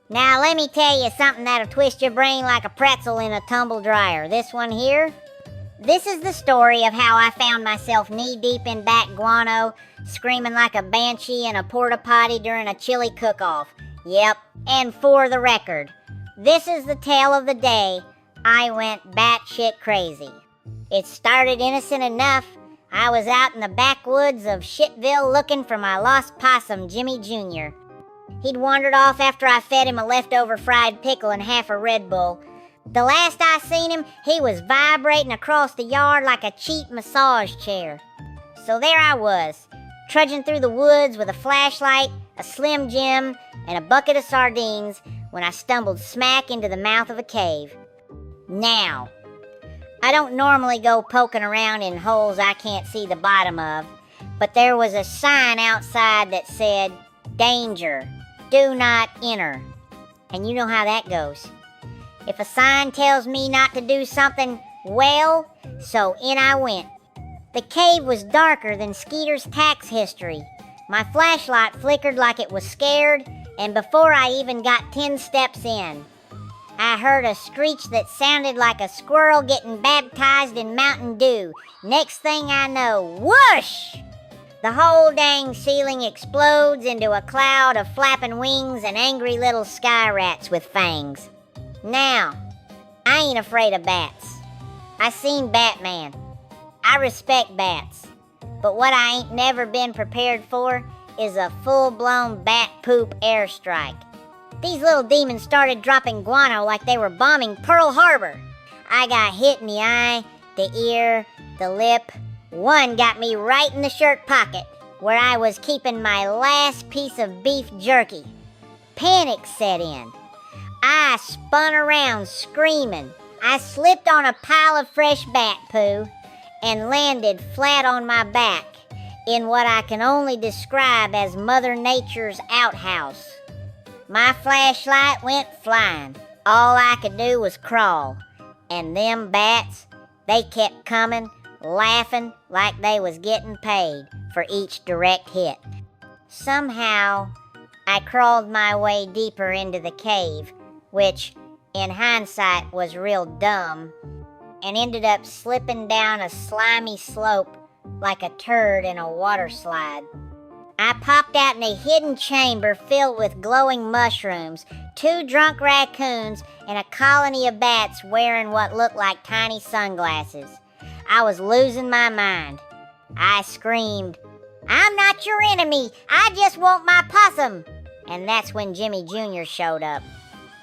Now let me tell you something that'll twist your brain like a pretzel in a tumble dryer. This one here. This is the story of how I found myself knee-deep in bat guano, screaming like a banshee in a porta potty during a chili cook-off. Yep, and for the record, this is the tale of the day I went batshit crazy. It started innocent enough. I was out in the backwoods of Shitville looking for my lost possum, Jimmy Jr. He'd wandered off after I fed him a leftover fried pickle and half a Red Bull. The last I seen him, he was vibrating across the yard like a cheap massage chair. So there I was, trudging through the woods with a flashlight, a Slim Jim, and a bucket of sardines when I stumbled smack into the mouth of a cave. Now, I don't normally go poking around in holes I can't see the bottom of, but there was a sign outside that said, "Danger, do not enter." And you know how that goes. If a sign tells me not to do something, well, so in I went. The cave was darker than Skeeter's tax history. My flashlight flickered like it was scared, and before I even got 10 steps in, I heard a screech that sounded like a squirrel getting baptized in Mountain Dew. Next thing I know, whoosh! The whole dang ceiling explodes into a cloud of flapping wings and angry little sky rats with fangs. Now, I ain't afraid of bats. I seen Batman. I respect bats. But what I ain't never been prepared for is a full-blown bat poop airstrike. These little demons started dropping guano like they were bombing Pearl Harbor. I got hit in the eye, the ear, the lip. One got me right in the shirt pocket, where I was keeping my last piece of beef jerky. Panic set in. I spun around screaming. I slipped on a pile of fresh bat poo and landed flat on my back in what I can only describe as Mother Nature's outhouse. My flashlight went flying. All I could do was crawl. And them bats, they kept coming, laughing like they was getting paid for each direct hit. Somehow, I crawled my way deeper into the cave, which, in hindsight, was real dumb, and ended up slipping down a slimy slope like a turd in a water slide. I popped out in a hidden chamber filled with glowing mushrooms, 2 drunk raccoons, and a colony of bats wearing what looked like tiny sunglasses. I was losing my mind. I screamed, "I'm not your enemy, I just want my possum!" And that's when Jimmy Jr. showed up,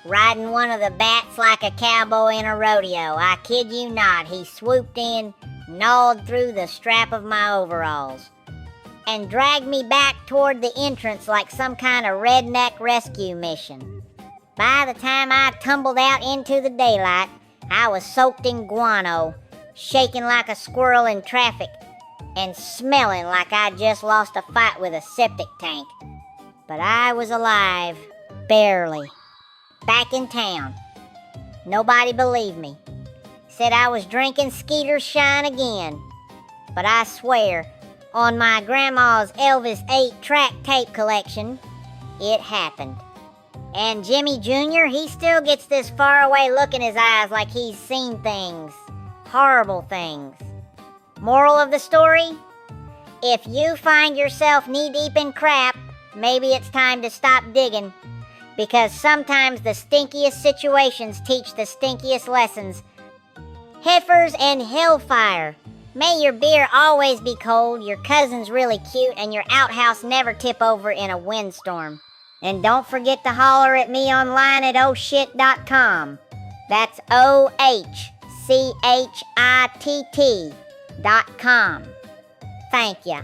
riding one of the bats like a cowboy in a rodeo. I kid you not, he swooped in, gnawed through the strap of my overalls, and dragged me back toward the entrance like some kind of redneck rescue mission. By the time I tumbled out into the daylight, I was soaked in guano, shaking like a squirrel in traffic, and smelling like I'd just lost a fight with a septic tank. But I was alive, barely. Back in town. Nobody believed me. Said I was drinking Skeeter's shine again. But I swear, on my grandma's Elvis 8-track tape collection, it happened. And Jimmy Jr., he still gets this faraway look in his eyes like he's seen things. Horrible things. Moral of the story? If you find yourself knee-deep in crap, maybe it's time to stop digging. Because sometimes the stinkiest situations teach the stinkiest lessons. Heifers and hellfire. May your beer always be cold, your cousin's really cute, and your outhouse never tip over in a windstorm. And don't forget to holler at me online at ohshit.com. That's OHCHITT.com. Thank ya.